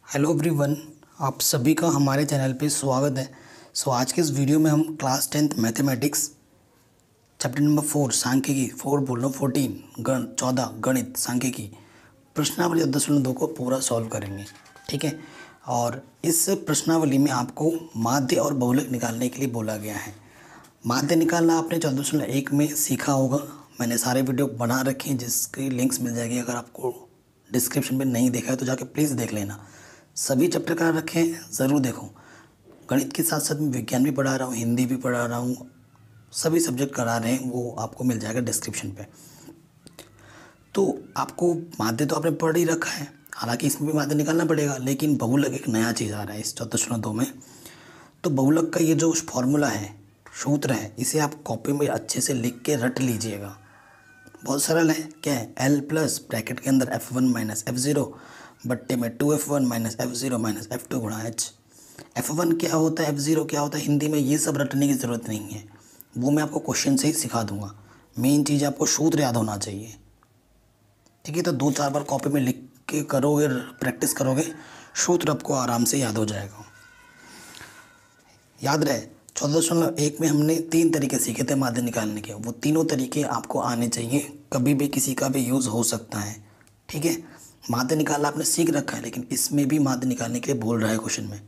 Hello everyone, आप सभी का हमारे चैनल पे स्वागत है। आज के इस वीडियो में हम class 10th mathematics chapter number 4 सांख्यिकी 4 बोल रहा हूँ 14 गणित सांख्यिकी प्रश्नावली 10.2 को पूरा सॉल्व करेंगे। ठीक है, और इस प्रश्नावली में आपको माध्य और बहुलक निकालने के लिए बोला गया है। माध्य निकालना आपने 14.1 में सीखा होगा। मैंने सारे वीडियो बना रखे हैं जिसकी लिंक्स मिल जाएगी। अगर आपको डिस्क्रिप्शन में नहीं देखा है तो जाके प्लीज़ देख लेना। सभी चैप्टर करा रखे हैं, ज़रूर देखो। गणित के साथ साथ मैं विज्ञान भी पढ़ा रहा हूँ, हिंदी भी पढ़ा रहा हूँ, सभी सब्जेक्ट करा रहे हैं, वो आपको मिल जाएगा डिस्क्रिप्शन पे। तो आपको माध्य तो आपने पढ़ ही रखा है, हालांकि इसमें भी माध्य निकालना पड़ेगा, लेकिन बहुलक एक नया चीज़ आ रहा है इस 14.2 में। तो बहुलक का ये जो फॉर्मूला है, सूत्र है, इसे आप कॉपी में अच्छे से लिख के रट लीजिएगा। बहुत सरल है। क्या है? L प्लस ब्रैकेट के अंदर F1 माइनस F0 बट्टे में 2F1 minus F0 minus F2 गुणा H। F1 क्या होता है, F0 क्या होता है, हिंदी में ये सब रटने की ज़रूरत नहीं है, वो मैं आपको क्वेश्चन से ही सिखा दूंगा। मेन चीज़ आपको सूत्र याद होना चाहिए। ठीक है, तो 2-4 बार कॉपी में लिख के करोगे, प्रैक्टिस करोगे, सूत्र आपको आराम से याद हो जाएगा। याद रहे 14.1 में हमने 3 तरीके सीखे थे माध्य निकालने के। वो तीनों तरीके आपको आने चाहिए, कभी भी किसी का भी यूज़ हो सकता है। ठीक है, माध्य निकालना आपने सीख रखा है, लेकिन इसमें भी माध्य निकालने के लिए बोल रहा है क्वेश्चन में।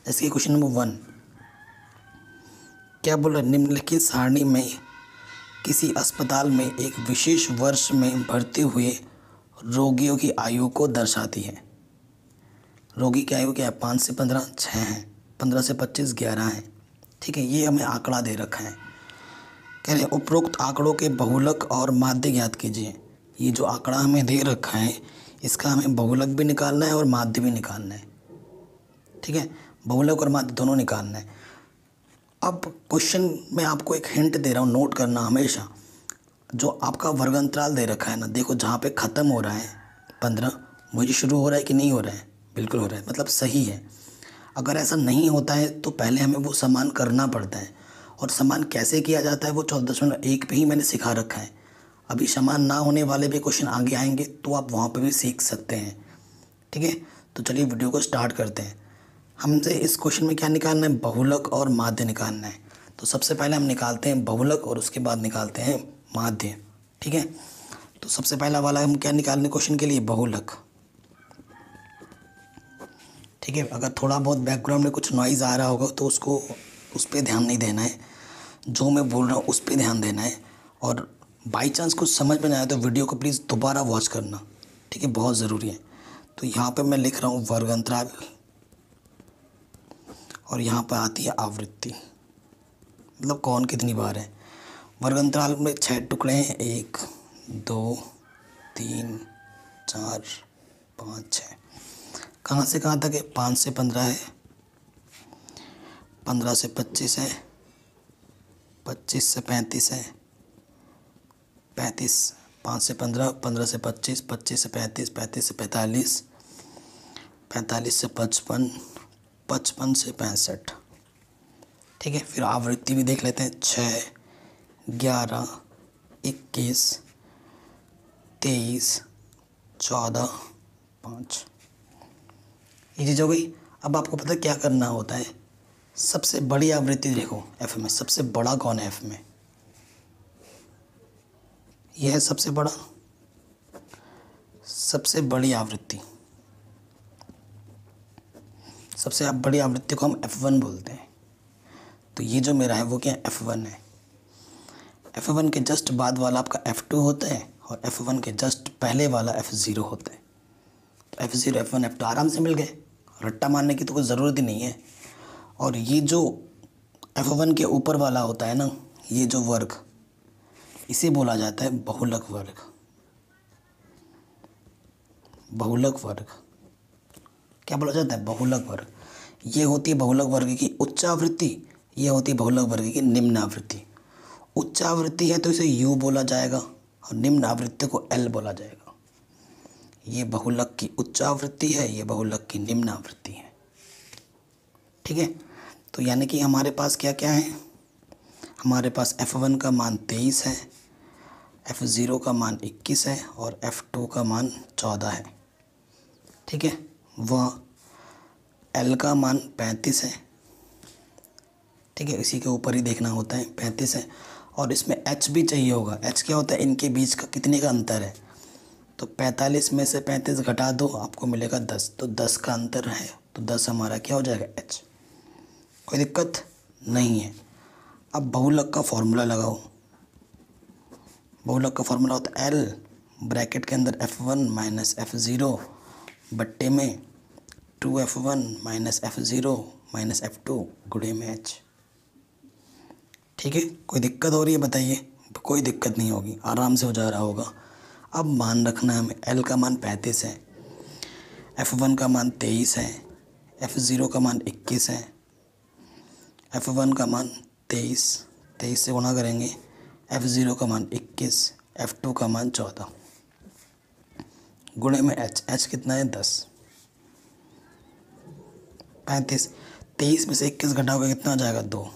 जैसे कि क्वेश्चन नंबर 1 क्या बोल रहा है, निम्नलिखित सारणी में किसी अस्पताल में एक विशेष वर्ष में भर्ती हुए रोगियों की आयु को दर्शाती है। रोगी की आयु क्या है? 5 से 15 6 है, 15 से 25 11 है। ठीक है, ये हमें आंकड़ा दे रखा है। कह रहे हैं उपरोक्त आंकड़ों के बहुलक और माध्य ज्ञात कीजिए। ये जो आंकड़ा हमें दे रखा है, इसका हमें बहुलक भी निकालना है और माध्य भी निकालना है। ठीक है, बहुलक और माध्य दोनों निकालना है। अब क्वेश्चन में आपको एक हिंट दे रहा हूँ, नोट करना हमेशा। जो आपका वर्ग अंतराल दे रखा है ना, देखो जहाँ पे ख़त्म हो रहा है 15, मुझे शुरू हो रहा है कि नहीं हो रहा है? बिल्कुल हो रहा है, मतलब सही है। अगर ऐसा नहीं होता है तो पहले हमें वो समान करना पड़ता है, और समान कैसे किया जाता है वो 14.1 पे ही मैंने सिखा रखा है। अभी समान ना होने वाले भी क्वेश्चन आगे आएंगे तो आप वहाँ पे भी सीख सकते हैं। ठीक है, तो चलिए वीडियो को स्टार्ट करते हैं। हमसे इस क्वेश्चन में क्या निकालना है? बहुलक और माध्य निकालना है। तो सबसे पहले हम निकालते हैं बहुलक और उसके बाद निकालते हैं माध्य। ठीक है, तो सबसे पहला वाला हम क्या निकालने क्वेश्चन के लिए? बहुलक। ठीक है, अगर थोड़ा बहुत बैकग्राउंड में कुछ नॉइज़ आ रहा होगा तो उसको उस पर ध्यान नहीं देना है, जो मैं बोल रहा हूँ उस पर ध्यान देना है। और बाई चांस कुछ समझ में नहीं आया तो वीडियो को प्लीज़ दोबारा वॉच करना। ठीक है, बहुत ज़रूरी है। तो यहाँ पे मैं लिख रहा हूँ वर्ग अंतराल, और यहाँ पर आती है आवृत्ति, मतलब कौन कितनी बार है। वर्ग अंतराल में 6 टुकड़े हैं, 1 2 3 4 5 6। कहाँ से कहाँ तक है? 5 से 15 है, 15 से 25 है, 25 से 35 है, 35, 5 से 15, 15 से 25, 25 से 35, 35 से 45, 45 से 55, 55 से 65। ठीक है, फिर आवृत्ति भी देख लेते हैं। 6 11 21 23 14 5। ये चीज़ हो गई। अब आपको पता है क्या करना होता है? सबसे बड़ी आवृत्ति देखो एफ में, सबसे बड़ा कौन है एफ में? यह है सबसे बड़ा, सबसे बड़ी आवृत्ति। सबसे बड़ी आवृत्ति को हम F1 बोलते हैं। तो ये जो मेरा है वो क्या है? F1 है। F1 के जस्ट बाद वाला आपका F2 होता है, और F1 के जस्ट पहले वाला F0 होता है। तो F0 F1 F2 आराम से मिल गए, रट्टा मारने की तो कोई ज़रूरत ही नहीं है। और ये जो F1 के ऊपर वाला होता है ना, ये जो वर्ग, इसे बोला जाता है बहुलक वर्ग। बहुलक वर्ग क्या बोला जाता है? बहुलक वर्ग। ये होती है बहुलक वर्ग की उच्च आवृत्ति, ये होती है बहुलक वर्ग की निम्न आवृत्ति। उच्च आवृत्ति है तो इसे U बोला जाएगा, और निम्न आवृत्ति को L बोला जाएगा। ये बहुलक की उच्च आवृत्ति है, ये बहुलक की निम्न आवृत्ति है। ठीक है, तो यानी कि हमारे पास क्या क्या है? हमारे पास F1 का मान 23 है, F0 का मान 21 है, और F2 का मान 14 है। ठीक है, वह L का मान 35 है, ठीक है, इसी के ऊपर ही देखना होता है, 35 है। और इसमें H भी चाहिए होगा। H क्या होता है, इनके बीच का कितने का अंतर है। तो 45 में से 35 घटा दो, आपको मिलेगा 10। तो 10 का अंतर है, तो 10 हमारा क्या हो जाएगा, H। कोई दिक्कत नहीं है। अब बहुलक का फॉर्मूला लगाओ। बहुलक का फॉर्मूला होता है L ब्रैकेट के अंदर F1 माइनस F0 बट्टे में 2F1 minus F0 minus F2 गुणे में H। ठीक है, कोई दिक्कत हो रही है बताइए। कोई दिक्कत नहीं होगी, आराम से हो जा रहा होगा। अब मान रखना है हमें, L का मान 35 है, F1 का मान 23 है, F0 का मान 21 है, F1 का मान 23 से गुणा करेंगे, F0 का मान 21, F2 का मान 14 गुणे में H कितना है 10। 23 में से 21 घटाओगे कितना हो जाएगा 2,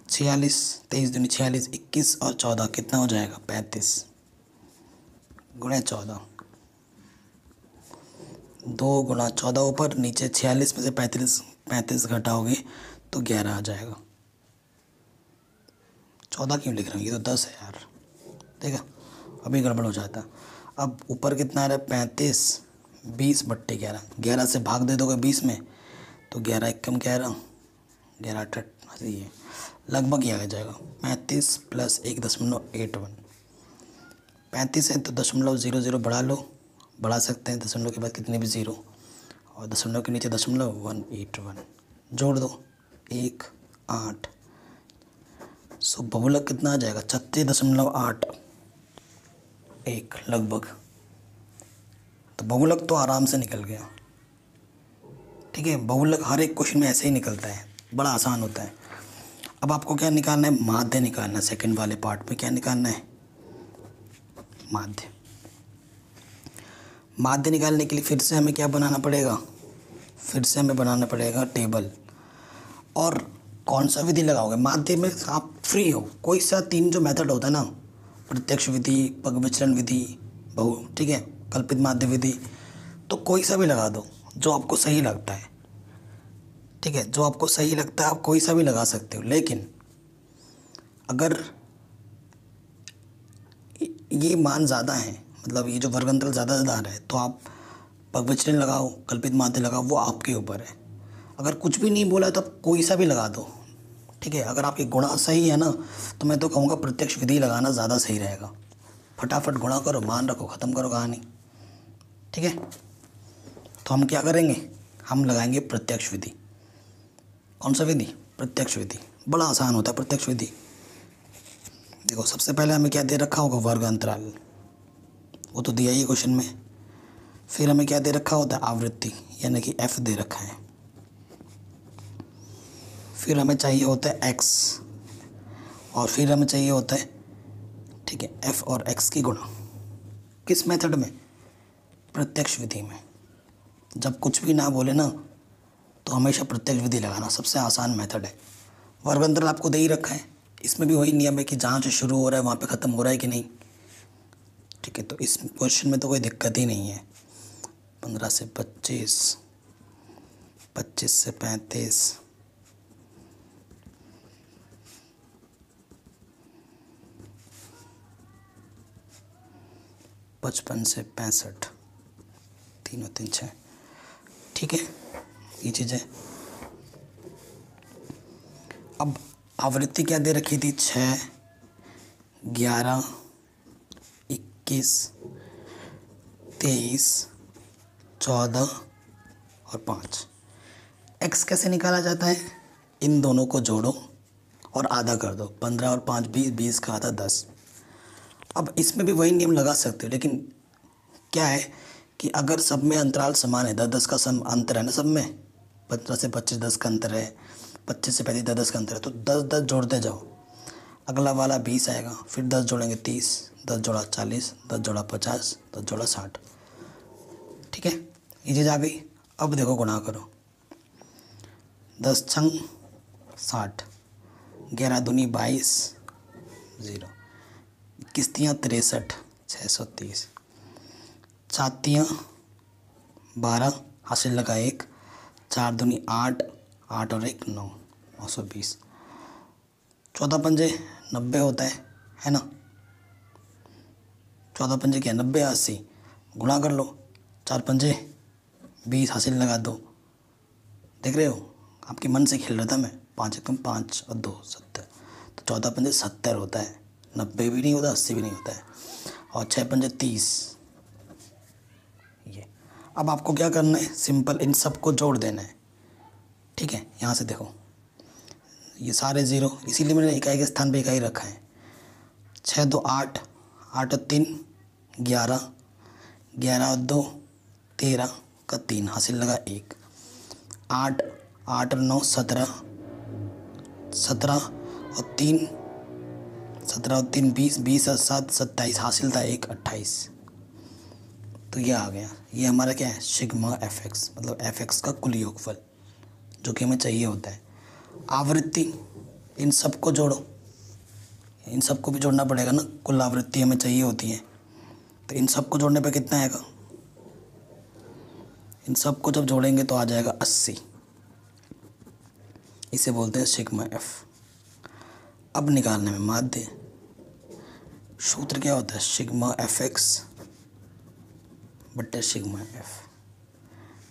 46, 23 दूनी 46, 21 और 14 कितना हो जाएगा 35 गुणे 14। 2 गुणा 14 ऊपर, नीचे 46 में से 35 घटाओगे तो 11 आ जाएगा। 14 क्यों लिख रहे हो, ये तो 10 है यार, ठीक है, अभी गड़बड़ हो जाता। अब ऊपर कितना आ रहा है 35, 20 बट्टे 11, 11 से भाग दे दोगे 20 में तो 11 एकम 11, 11 8 ये लगभग ये आ जाएगा 35 प्लस 1.81। 35 है तो 0.00 बढ़ा लो, बढ़ा सकते हैं, दशमलव के बाद कितने भी 0 और दशमलव के नीचे 0.181 जोड़ दो 1 8। सो बहुलक कितना आ जाएगा 36.81 लगभग। तो बहुलक तो आराम से निकल गया, ठीक है। बहुलक हर एक क्वेश्चन में ऐसे ही निकलता है, बड़ा आसान होता है। अब आपको क्या निकालना है, माध्य निकालना है। सेकंड वाले पार्ट में क्या निकालना है, माध्य। माध्य निकालने के लिए फिर से हमें क्या बनाना पड़ेगा, फिर से हमें बनाना पड़ेगा टेबल। और कौन सा विधि लगाओगे माध्य में, आप फ्री हो, कोई सा 3 जो मेथड होता है ना, प्रत्यक्ष विधि, पग विचलन विधि, ठीक है, कल्पित माध्य विधि, तो कोई सा भी लगा दो जो आपको सही लगता है, ठीक है, जो आपको सही लगता है आप कोई सा भी लगा सकते हो। लेकिन अगर ये मान ज़्यादा है, मतलब ये जो वर्गंतल ज़्यादा आ रहा है, तो आप पग विचलन लगाओ, कल्पित माध्य लगाओ, वो आपके ऊपर है। अगर कुछ भी नहीं बोला तो आप कोई सा भी लगा दो, ठीक है। अगर आपकी गुणा सही है ना, तो मैं तो कहूँगा प्रत्यक्ष विधि लगाना ज़्यादा सही रहेगा। फटाफट गुणा करो, मान रखो, ख़त्म करो कहानी, ठीक है। तो हम क्या करेंगे, हम लगाएंगे प्रत्यक्ष विधि। कौन सा विधि, प्रत्यक्ष विधि, बड़ा आसान होता है प्रत्यक्ष विधि। देखो सबसे पहले हमें क्या दे रखा होगा, वर्ग अंतराल, वो तो दिया ही क्वेश्चन में। फिर हमें क्या दे रखा होता है, आवृत्ति, यानी कि F दे रखा है। फिर हमें चाहिए होता है x, और फिर हमें चाहिए होता है, ठीक है, F और x की गुणा। किस मेथड में, प्रत्यक्ष विधि में। जब कुछ भी ना बोले ना तो हमेशा प्रत्यक्ष विधि लगाना सबसे आसान मेथड है। वर्ग अंतराल आपको दे ही रखा है, इसमें भी वही नियम है कि जहाँ से शुरू हो रहा है वहाँ पे ख़त्म हो रहा है कि नहीं, ठीक है। तो इस क्वेश्चन में तो कोई दिक्कत ही नहीं है। 15 से 25, 25 से 35, 55 से 65, 3 और 3 6, ठीक है, ये चीज़ है। अब आवृत्ति क्या दे रखी थी, 6, 11, 21, 23, 14 और 5। x कैसे निकाला जाता है, इन दोनों को जोड़ो और आधा कर दो, 15 और 5 20, 20 का आधा 10। अब इसमें भी वही नियम लगा सकते हो, लेकिन क्या है कि अगर सब में अंतराल समान है, 10 10 का अंतर है ना सब में, 15 से 25 10 का अंतर है, 25 से 35 10 का अंतर है, तो 10 10 जोड़ते जाओ, अगला वाला 20 आएगा, फिर 10 जोड़ेंगे 30, 10 जोड़ा 40, 10 जोड़ा 50, 10 जोड़ा 60, ठीक है, ये चीज़ आ गई। अब देखो गुणा करो, 10 छंग 60, 11 दूनी 22, 0, किस्तियाँ 63, 630, छातियाँ 12, हासिल लगा 1, 4 दूनी 8, 8 और 1 9, 920। 14 पंजे 90 होता है ना। 14 पंजे क्या 90 80, गुणा कर लो। 4 पंजे 20, हासिल लगा 2। देख रहे हो, आपके मन से खेल रहा था मैं। 5 एकम 5 और 2 70, तो 14 पंजे 70 होता है, 90 भी नहीं होता, 80 भी नहीं होता है। और 6 पंजे 30। ये अब आपको क्या करना है, सिंपल इन सबको जोड़ देना है। ठीक है, यहाँ से देखो ये सारे ज़ीरो, इसीलिए मैंने इकाई के स्थान पे इकाई रखा है। 6 2 8, 8 और 3 11, 11 और 2 13 का 3, हासिल लगा 1। 8 8 और 9 17, 17 और 3 17 और 3 20, 20 और 7 27, हासिल था 1 28। तो ये आ गया, ये हमारा क्या है, सिग्मा एफ एक्स, मतलब एफ एक्स का कुल योगफल जो कि हमें चाहिए होता है। आवृत्ति, इन सबको जोड़ो, इन सबको भी जोड़ना पड़ेगा ना, कुल आवृत्ति हमें चाहिए होती है। तो इन सबको जोड़ने पे कितना आएगा, इन सबको जब जोड़ेंगे तो आ जाएगा 80। इसे बोलते हैं सिग्मा एफ। अब निकालने में माध्य, सूत्र क्या होता है, सिग्मा एफ एक्स बट्टे सिग्मा एफ।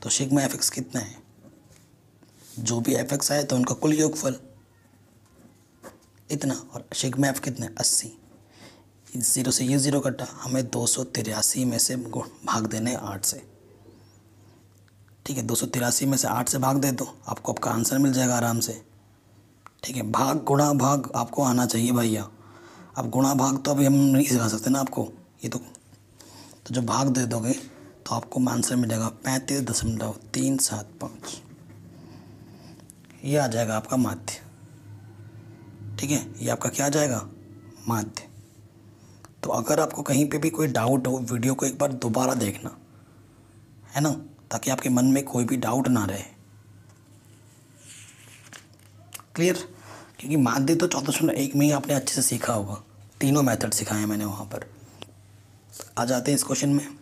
तो सिग्मा एफ एक्स कितना है, जो भी एफ एक्स आए तो उनका कुल योगफल इतना, और सिग्मा एफ कितना है 80। इस 0 से ये 0 कटा, हमें 283 में से भाग देने 8 से। ठीक है, 283 में से 8 से भाग दे दो, आपको आपका आंसर मिल जाएगा आराम से। ठीक है, भाग गुणा भाग आपको आना चाहिए भैया। अब गुणा भाग तो अभी हम नहीं सिखा सकते ना आपको, ये तो जब भाग दे दोगे तो आपको आंसर मिलेगा 35.375। ये आ जाएगा आपका माध्य। ठीक है, ये आपका क्या आ जाएगा, माध्य। तो अगर आपको कहीं पे भी कोई डाउट हो, वीडियो को एक बार दोबारा देखना है ना, ताकि आपके मन में कोई भी डाउट ना रहे। क्लियर, क्योंकि माध्य तो 14.1 में ही आपने अच्छे से सीखा होगा, तीनों मेथड सिखाए हैं मैंने वहाँ पर। आ जाते हैं इस क्वेश्चन में।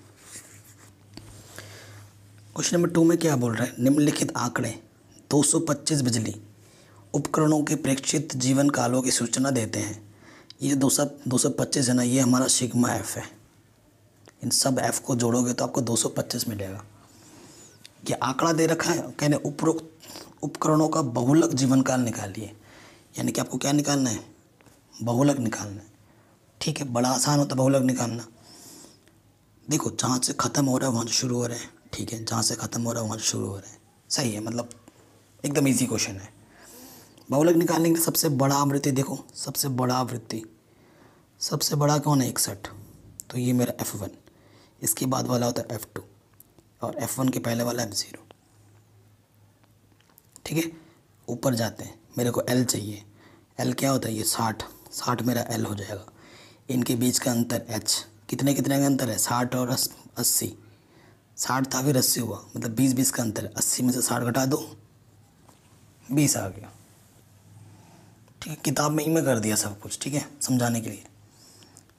क्वेश्चन नंबर 2 में क्या बोल रहा है, निम्नलिखित आंकड़े 225 बिजली उपकरणों के प्रेक्षित जीवन कालों की सूचना देते हैं। ये 225 है ना, ये हमारा सिग्मा एफ है। इन सब एफ को जोड़ोगे तो आपको 225 मिलेगा। ये आंकड़ा दे रखा है, कहने उपरोक्त उपकरणों का बहुलक जीवन काल निकालिए, यानी कि आपको क्या निकालना है, बहुलक निकालना है। ठीक है, बड़ा आसान होता है बहुलक निकालना। देखो, जहाँ से ख़त्म हो रहा है वहाँ से शुरू हो रहे हैं। ठीक है, जहाँ से ख़त्म हो रहा है वहाँ से शुरू हो रहे हैं, सही है, मतलब एकदम इजी क्वेश्चन है। बहुलक निकालने के लिए सबसे बड़ा आवृत्ति देखो, सबसे बड़ा आवृत्ति, सबसे बड़ा कौन है 61, तो ये मेरा F1। इसके बाद वाला होता है F2 और F1 के पहले वाला F0। ठीक है, ऊपर जाते हैं, मेरे को L चाहिए। L क्या होता है, ये 60 मेरा L हो जाएगा। इनके बीच का अंतर H, कितने कितने का अंतर है, 60 और 80। 60 था फिर 80 हुआ, मतलब 20 का अंतर है। 80 में से 60 घटा दो, 20 आ गया। ठीक है, किताब में ही मैं कर दिया सब कुछ, ठीक है, समझाने के लिए,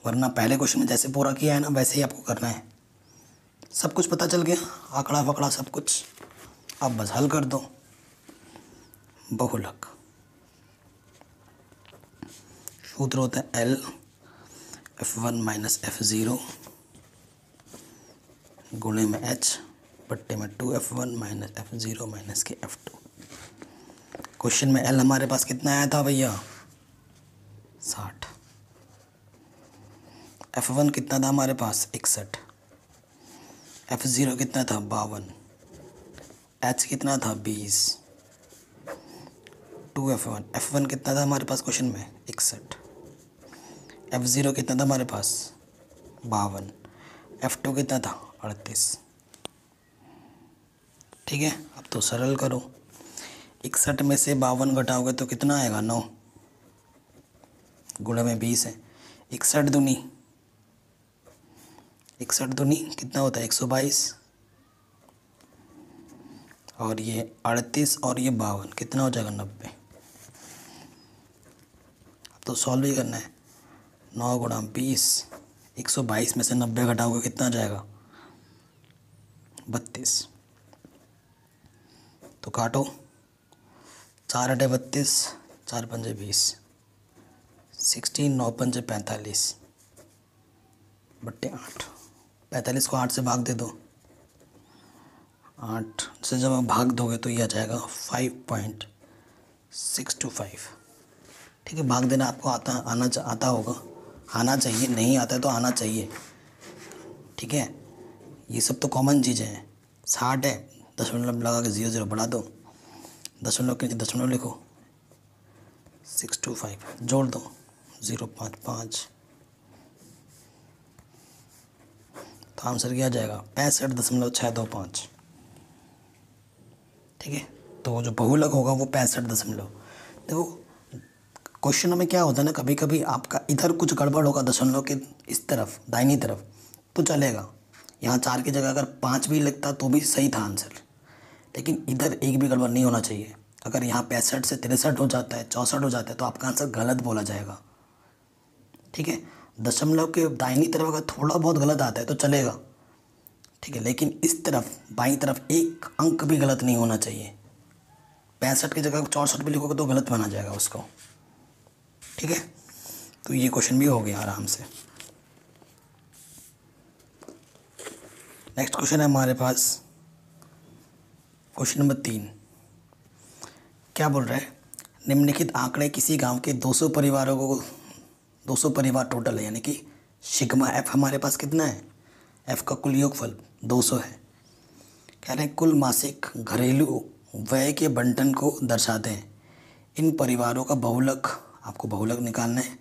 वरना पहले क्वेश्चन में जैसे पूरा किया है ना वैसे ही आपको करना है। सब कुछ पता चल गया, आंकड़ा फकड़ा सब कुछ, अब बस हल कर दो। बहुलक सूत्र होता है L F1 माइनस F0 गुणे में H बट्टे में 2F1 माइनस F0 माइनस के F2। क्वेश्चन में L हमारे पास कितना आया था भैया, 60। F1 कितना था हमारे पास, 61। F0 कितना था, 52। H कितना था, 20। 2F1, F1 कितना था हमारे पास क्वेश्चन में, 61। F0 कितना था हमारे पास, 52। F2 कितना था, 38। ठीक है, अब तो सरल करो, 61 में से 52 घटाओगे तो कितना आएगा, 9 गुणा में 20 है। 61 दूनी कितना होता है, 122। और ये 38 और ये 52 कितना हो जाएगा, 90। अब तो सॉल्व ही करना है। 9 गुणा 20, 122 में से 90 घटाओगे कितना आ जाएगा, 32। तो काटो, 4×8 = 32, 4×5 = 20, 16, 9×5 = 45 बट्टे 8। 45 को 8 से भाग दे दो, 8 से जब आप भाग दोगे तो ये आ जाएगा 5.625। ठीक है, भाग देना आपको आता होगा, आना चाहिए, नहीं आता है तो आना चाहिए। ठीक है, ये सब तो कॉमन चीज़ें हैं। 60 है, दशमलव लगा के 0 0 बढ़ा दो, दशमलव के नीचे दशमलव लिखो, 625 जोड़ दो, 0.55, तो आंसर क्या आ जाएगा 65.625। ठीक है, तो जो बहुलक होगा वो 65 देखो क्वेश्चनों में क्या होता है ना, कभी कभी आपका इधर कुछ गड़बड़ होगा दशमलव के इस तरफ दाहिनी तरफ तो चलेगा, यहाँ 4 की जगह अगर 5 भी लगता तो भी सही था आंसर, लेकिन इधर एक भी गड़बड़ नहीं होना चाहिए। अगर यहाँ 65 से 63 हो जाता है, 64 हो जाता है तो आपका आंसर गलत बोला जाएगा। ठीक है, दशमलव के दाहिनी तरफ अगर थोड़ा बहुत गलत आता है तो चलेगा। ठीक है, लेकिन इस तरफ बाईं तरफ एक अंक भी गलत नहीं होना चाहिए। 65 की जगह 64 भी लिखोगे तो गलत माना जाएगा उसको। ठीक है, तो ये क्वेश्चन भी हो गया आराम से। नेक्स्ट क्वेश्चन है हमारे पास क्वेश्चन नंबर 3। क्या बोल रहा है, निम्नलिखित आंकड़े किसी गांव के 200 परिवारों को, 200 परिवार टोटल है, यानी कि सिग्मा एफ हमारे पास कितना है, एफ का कुल योगफल 200 है। कह रहे हैं कुल मासिक घरेलू व्यय के बंटन को दर्शाते हैं। इन परिवारों का बहुलक, आपको बहुलक निकालना है।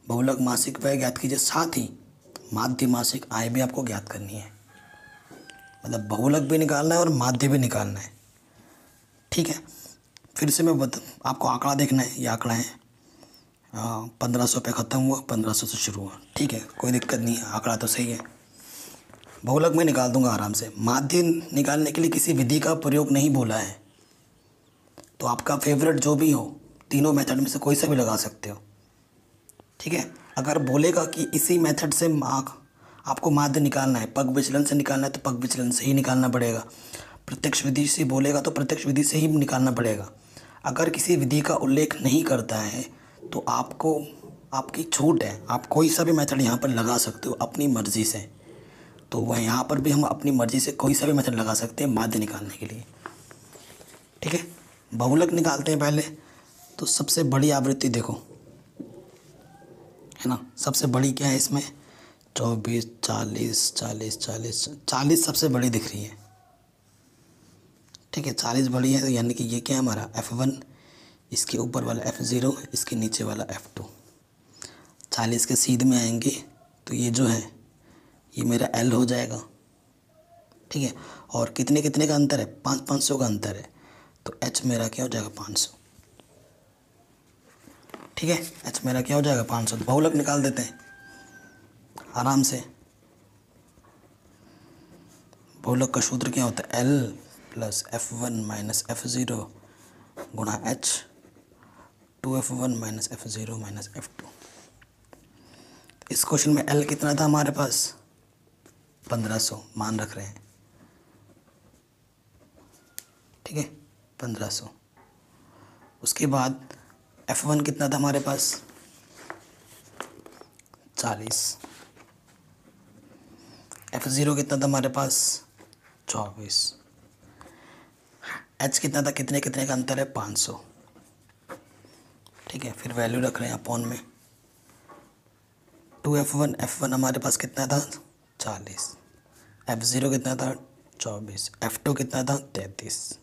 बहुलक मासिक व्यय ज्ञात कीजिए, साथ ही माध्य मासिक आय भी आपको ज्ञात करनी है। मतलब बहुलक भी निकालना है और माध्य भी निकालना है। ठीक है, फिर से मैं आपको आंकड़ा देखना है। ये आंकड़ा है 1500 पे ख़त्म हुआ, 1500 से शुरू हुआ। ठीक है, कोई दिक्कत नहीं है, आंकड़ा तो सही है। बहुलक मैं निकाल दूंगा आराम से। माध्य निकालने के लिए किसी विधि का प्रयोग नहीं बोला है, तो आपका फेवरेट जो भी हो, तीनों मेथड में से कोई सा भी लगा सकते हो। ठीक है, अगर बोलेगा कि इसी मेथड से आपको माध्य निकालना है, पग विचलन से निकालना है तो पग विचलन से ही निकालना पड़ेगा। प्रत्यक्ष विधि से बोलेगा तो प्रत्यक्ष विधि से ही निकालना पड़ेगा। अगर किसी विधि का उल्लेख नहीं करता है तो आपको, आपकी छूट है, आप कोई सा भी मेथड यहाँ पर लगा सकते हो अपनी मर्ज़ी से। तो वह यहाँ पर भी हम अपनी मर्ज़ी से कोई सा भी मेथड लगा सकते हैं माध्य निकालने के लिए। ठीक है, बहुलक निकालते हैं पहले। तो सबसे बड़ी आवृत्ति देखो, है ना, सबसे बड़ी क्या है इसमें, 24, 40, 40, 40, 40 सबसे बड़ी दिख रही है। ठीक है, 40 बड़ी है, तो यानी कि ये क्या है हमारा F1, इसके ऊपर वाला F0, इसके नीचे वाला F2। 40 के सीध में आएंगे तो ये जो है ये मेरा L हो जाएगा। ठीक है, और कितने कितने का अंतर है, 500 का अंतर है, तो H मेरा क्या हो जाएगा 500। ठीक है, H मेरा क्या हो जाएगा 500। बहुलक निकाल देते हैं आराम से। बहुलक का सूत्र क्या होता है, L + F1 - F0 गुणा H, 2F1 - F0 - F2। इस क्वेश्चन में L कितना था हमारे पास, 1500 मान रख रहे हैं। ठीक है, 1500। उसके बाद F1 कितना था हमारे पास, 40। F0 कितना था हमारे पास, 24। H कितना था, कितने कितने का अंतर है, 500। ठीक है, फिर वैल्यू रख रहे हैं अपॉन में। 2F1, F1 हमारे पास कितना था, 40। F0 कितना था, 24। F2 कितना था, 33।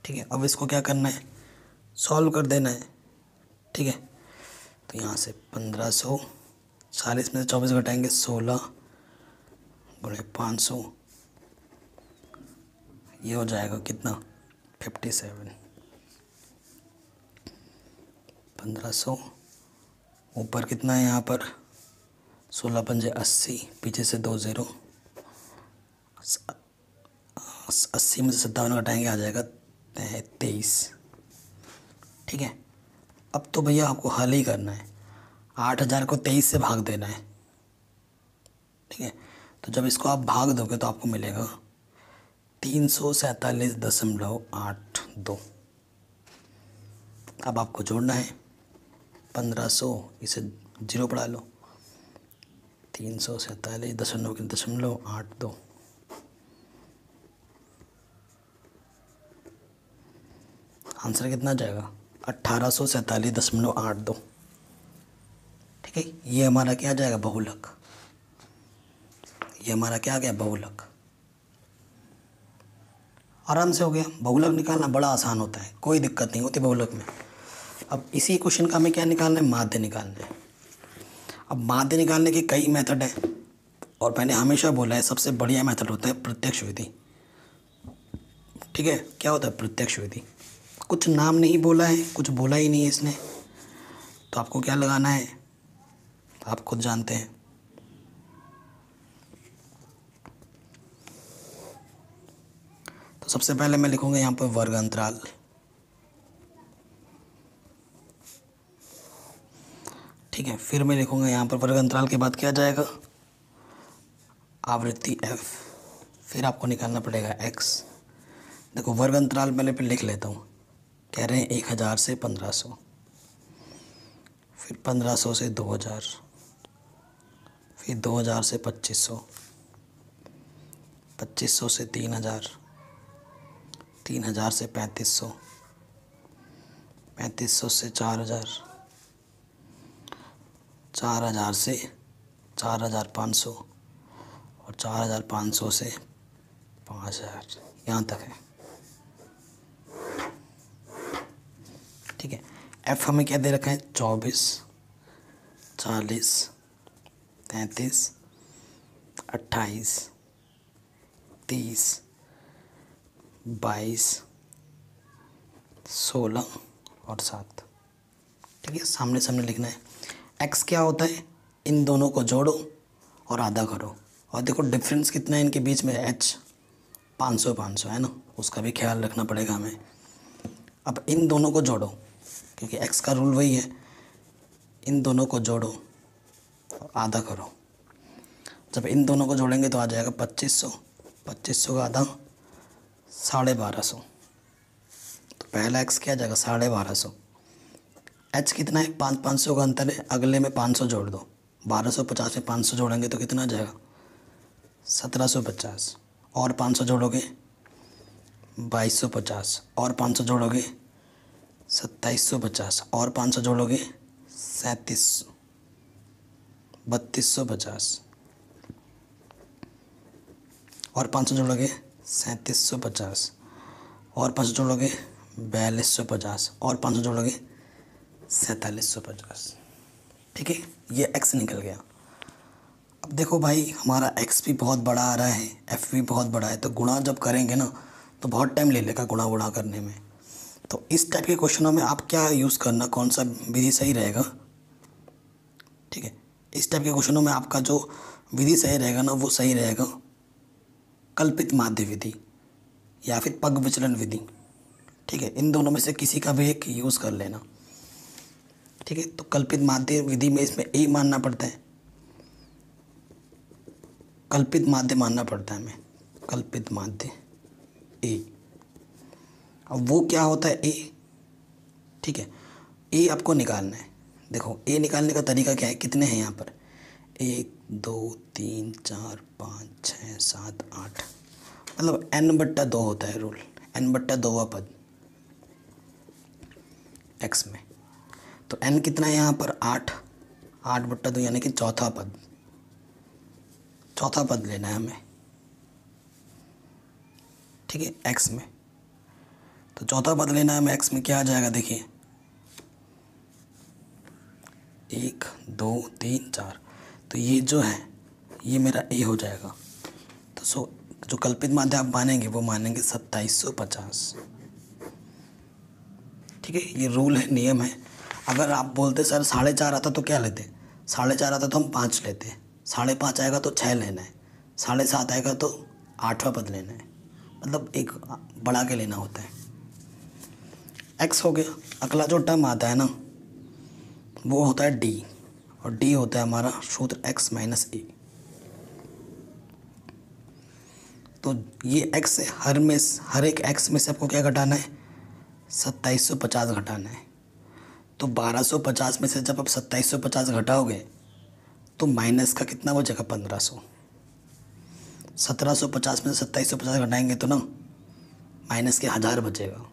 ठीक है, अब इसको क्या करना है, सॉल्व कर देना है। ठीक है, तो यहाँ से 1500, 40 में से 24 घटाएंगे, 16 गुणे 500, ये हो जाएगा कितना, 57। 1500 ऊपर कितना है यहाँ पर, 16 पंजे 80, पीछे से 2 0, 80 में से 57 घटाएंगे, आ जाएगा 23। ठीक है, अब तो भैया आपको हल ही करना है। 8000 को 23 से भाग देना है। ठीक है, तो जब इसको आप भाग दोगे तो आपको मिलेगा 347.82। अब आपको जोड़ना है 1500, इसे 0 बढ़ा लो, 347.82। आंसर कितना जाएगा? 1847.82। ठीक है, ये हमारा क्या जाएगा? बहुलक। ये हमारा क्या आ गया? बहुलक। आराम से हो गया। बहुलक निकालना बड़ा आसान होता है, कोई दिक्कत नहीं होती बहुलक में। अब इसी क्वेश्चन का हमें क्या निकालना है? माध्य निकालना है। अब माध्य निकालने के कई मेथड हैं, और मैंने हमेशा बोला है सबसे बढ़िया मेथड होता है प्रत्यक्ष विधि। ठीक है, क्या होता है प्रत्यक्ष विधि? कुछ नाम नहीं बोला है, कुछ बोला ही नहीं है इसने, तो आपको क्या लगाना है आप खुद जानते हैं। तो सबसे पहले मैं लिखूंगा यहाँ पर वर्ग अंतराल। ठीक है, फिर मैं लिखूंगा यहाँ पर वर्ग अंतराल के बाद क्या जाएगा? आवृत्ति f। फिर आपको निकालना पड़ेगा x। देखो वर्ग अंतराल पहले पे लिख लेता हूँ। कह रहे हैं 1000 से 1500, फिर 1500 से 2000, फिर 2000 से 2500, 2500 से 3000, 3000 से 3500, 3500 से 4000, 4000 से 4500, और 4500 से 5000, यहाँ तक है। ठीक है, एफ हमें क्या दे रखा है? 24, 40, 33, 28, 30, 22, 16 और 7। ठीक है, सामने सामने लिखना है। एक्स क्या होता है? इन दोनों को जोड़ो और आधा करो, और देखो डिफरेंस कितना है इनके बीच में? एच 500 500 है ना, उसका भी ख्याल रखना पड़ेगा हमें। अब इन दोनों को जोड़ो, क्योंकि एक्स का रूल वही है, इन दोनों को जोड़ो और आधा करो। जब इन दोनों को जोड़ेंगे तो आ जाएगा 2500, 2500 का आधा 1250। तो पहला एक्स क्या आ जाएगा? 1250। एच कितना है? 500 का अंतर है, अगले में 500 जोड़ दो। 1250 में 500 जोड़ेंगे तो कितना आ जाएगा? 1750। और 500 जोड़ोगे 2250, और 500 जोड़ोगे 2750, और 500 जोड़ोगे 3250, और 500 जोड़ोगे 3750, और 500 जोड़ोगे 4250, और 500 जोड़ोगे 4750। ठीक है, ये x निकल गया। अब देखो भाई, हमारा x भी बहुत बड़ा आ रहा है, f भी बहुत बड़ा है, तो गुणा जब करेंगे ना तो बहुत टाइम ले लेगा गुणा करने में। तो इस टाइप के क्वेश्चनों में आप क्या यूज़ करना, कौन सा विधि सही रहेगा? ठीक है, इस टाइप के क्वेश्चनों में आपका जो विधि सही रहेगा ना, वो सही रहेगा कल्पित माध्य विधि या फिर पग विचलन विधि। ठीक है, इन दोनों में से किसी का भी एक यूज़ कर लेना। ठीक है, तो कल्पित माध्य विधि में इसमें ए मानना पड़ता है, कल्पित माध्य मानना पड़ता है हमें, कल्पित माध्य ए। अब वो क्या होता है ए? ठीक है, ए आपको निकालना है। देखो ए निकालने का तरीका क्या है? कितने हैं यहाँ पर? 1 2 3 4 5 6 7 8, मतलब n/2 होता है रूल, n/2वां पद x में। तो n कितना है यहाँ पर? 8, 8/2 यानी कि चौथा पद लेना है हमें। ठीक है, x में तो चौथा पद लेना है हमें। x में क्या आ जाएगा? देखिए 1 2 3 4, तो ये जो है ये मेरा a हो जाएगा। तो जो कल्पित माध्य आप मानेंगे वो मानेंगे 2750। ठीक है, ये रूल है, नियम है। अगर आप बोलते सर 4.5 आता तो क्या लेते? 4.5 आता तो हम 5 लेते, 5.5 आएगा तो 6 लेना है, 7.5 आएगा तो 8वां पद लेना है, मतलब एक बढ़ा के लेना होता है। x हो गया। अगला जो टर्म आता है ना वो होता है d, और d होता है हमारा सूत्र x - a। तो ये x है, हर एक x में से आपको क्या घटाना है, 2750 घटाना है। तो 1250 में से जब आप 2750 घटाओगे तो माइनस का कितना बचेगा, 1500। 1750 में से 2750 घटाएंगे तो ना माइनस के 1000 बचेगा।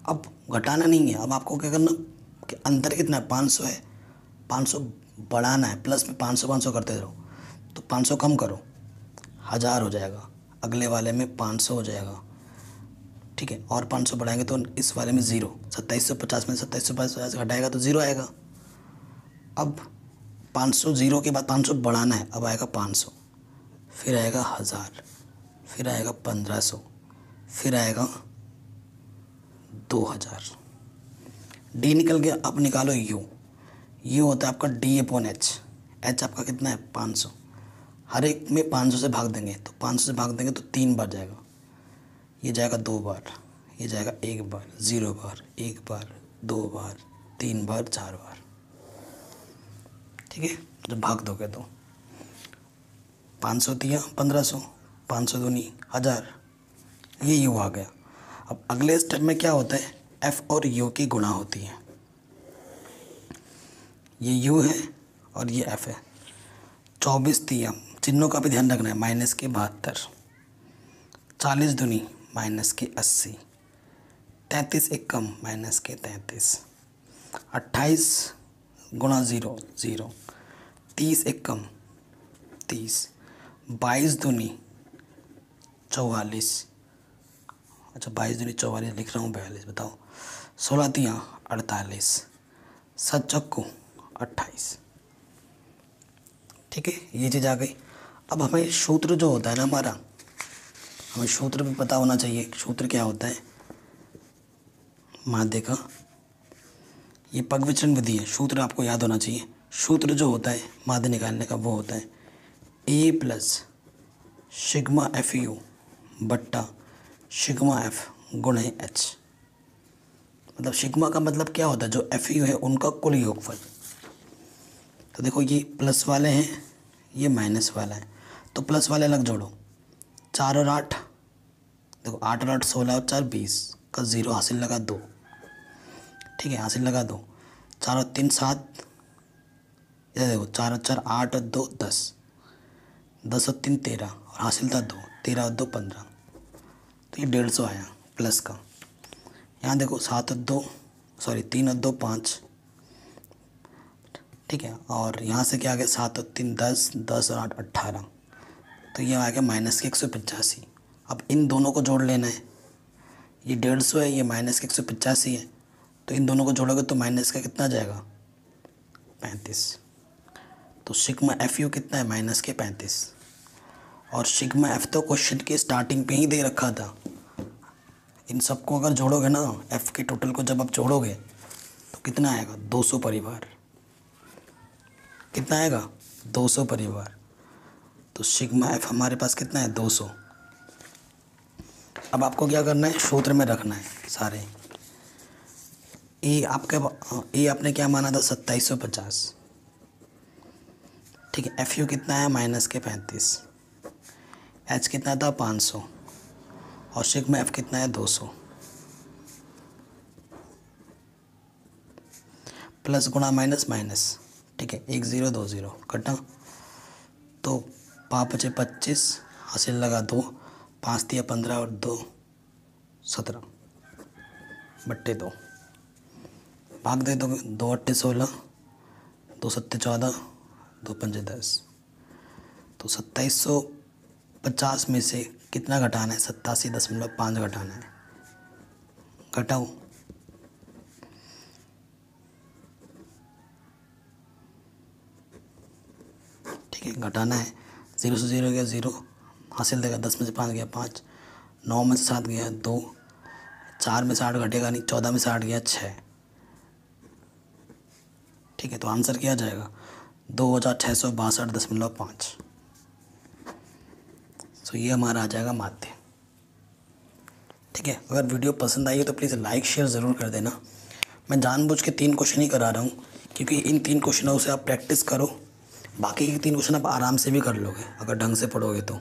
अब घटाना नहीं है, अब आपको क्या करना कि अंतर कितना है, 500 है, 500 बढ़ाना है, प्लस में 500 500 करते रहो। तो 500 कम करो, 1000 हो जाएगा, अगले वाले में 500 हो जाएगा, ठीक है। और 500 बढ़ाएंगे तो इस वाले में 0, 2750 में 2750 घटाएगा तो 0 आएगा। अब 500 0 के बाद 500 बढ़ाना है, अब आएगा 500, फिर आएगा 1000, फिर आएगा 1500, फिर आएगा 2000। डी निकल गया। अब निकालो यू होता है आपका D/H। H आपका कितना है, 500। हर एक में 500 से भाग देंगे, तो 500 से भाग देंगे तो 3 बार जाएगा, ये जाएगा 2 बार, ये जाएगा 1 बार, 0 बार, 1 बार, 2 बार, 3 बार, 4 बार, ठीक है। जब भाग दोगे तो 500 दिया 1500, 500 दूनी 1000, ये यू आ गया। अब अगले स्टेप में क्या होता है, एफ और यू की गुणा होती है। ये यू है और ये एफ है। 24 दिया, चिन्हों का भी ध्यान रखना है, माइनस के 72, 40 दूनी माइनस के 80, 33 एक कम माइनस के 33, 28 गुणा 0 0, 30 एक कम 30, 22 दूनी 44, अच्छा 22 दूनी 44 लिख रहा हूँ, 42 बताओ, 16 तियाँ 48, 7 चक्कू 28, ठीक है। ये चीज़ आ गई। अब हमें सूत्र जो होता है ना हमारा, हमें सूत्र भी पता होना चाहिए। सूत्र क्या होता है, माध्य का ये पगविचरण विधि है, सूत्र आपको याद होना चाहिए। सूत्र जो होता है माध्य निकालने का वो होता है A plus sigma F you बट्टा सिग्मा एफ गुणे H। मतलब सिग्मा का मतलब क्या होता है, जो एफ यू है उनका कुल योगफल। तो देखो ये प्लस वाले हैं, ये माइनस वाला है, तो प्लस वाले अलग जोड़ो। 4 और 8, देखो 8 और 8 16 और 4 20 का 0 हासिल लगा 2, ठीक है, हासिल लगा 2। 4 और 3 7, इधर देखो 4 और 4 8 और 2 10, 10 और 3 13 और हासिल था 2, 13 और 2 15, तो ये 150 आया प्लस का। यहाँ देखो 7 और 2 सॉरी 3 और 2 5, ठीक है, और यहाँ से क्या आ गया 7 और 3 10, 10 और 8 18, तो ये आ गया माइनस के 185। अब इन दोनों को जोड़ लेना है, ये 150 है, ये माइनस के 185 है, तो इन दोनों को जोड़ोगे तो माइनस का कितना जाएगा 35। तो सिग्मा एफ यू कितना है, माइनस के 35। और सिग्मा एफ तो क्वेश्चन के स्टार्टिंग पे ही दे रखा था। इन सबको अगर जोड़ोगे ना, एफ के टोटल को जब आप जोड़ोगे तो कितना आएगा 200 परिवार, कितना आएगा 200 परिवार। तो सिग्मा एफ हमारे पास कितना है 200। अब आपको क्या करना है, सूत्र में रखना है सारे। ए आपने क्या माना था 2750, ठीक है। एफ यू कितना है माइनस के 35, एच कितना था 500 और सिग्मा एफ कितना है 200। प्लस गुणा माइनस माइनस, ठीक है, 1 0 2 0 कटा, तो 5 बचे 25 हासिल लगा 2, 5 दिया 15 और 2 17 बट्टे 2, भाग दे दो, 2 8 16, 2 7 14, 2 5 10। तो 2750 में से कितना घटाना है, 87.5 घटाना है। घटाओ, ठीक है, घटाना है। 0 से 0 गया 0, हासिल देगा 10 में से 5 गया 5, 9 में से 7 गया 2, 4 में से 8 घटेगा नहीं, 14 में से 8 गया 6, ठीक है। तो आंसर क्या जाएगा 2662.5। सो ये हमारा आ जाएगा माध्य, ठीक है। अगर वीडियो पसंद आई हो तो प्लीज़ लाइक शेयर ज़रूर कर देना। मैं जानबूझ के 3 क्वेश्चन ही करा रहा हूँ, क्योंकि इन 3 क्वेश्चनों से आप प्रैक्टिस करो, बाकी के 3 क्वेश्चन आप आराम से भी कर लोगे अगर ढंग से पढ़ोगे तो।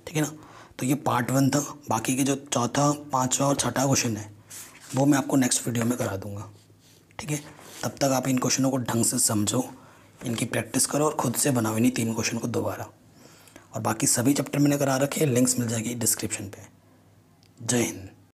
ठीक है ना। तो ये पार्ट 1 था। बाकी के जो चौथा, पाँचवा और छठा क्वेश्चन है वो मैं आपको नेक्स्ट वीडियो में करा दूँगा। ठीक है, तब तक आप इन क्वेश्चनों को ढंग से समझो, इनकी प्रैक्टिस करो और ख़ुद से बनाओ इन्हीं 3 क्वेश्चन को दोबारा। और बाकी सभी चैप्टर मैंने करा रखे हैं, लिंक्स मिल जाएगी डिस्क्रिप्शन पे। जय हिंद।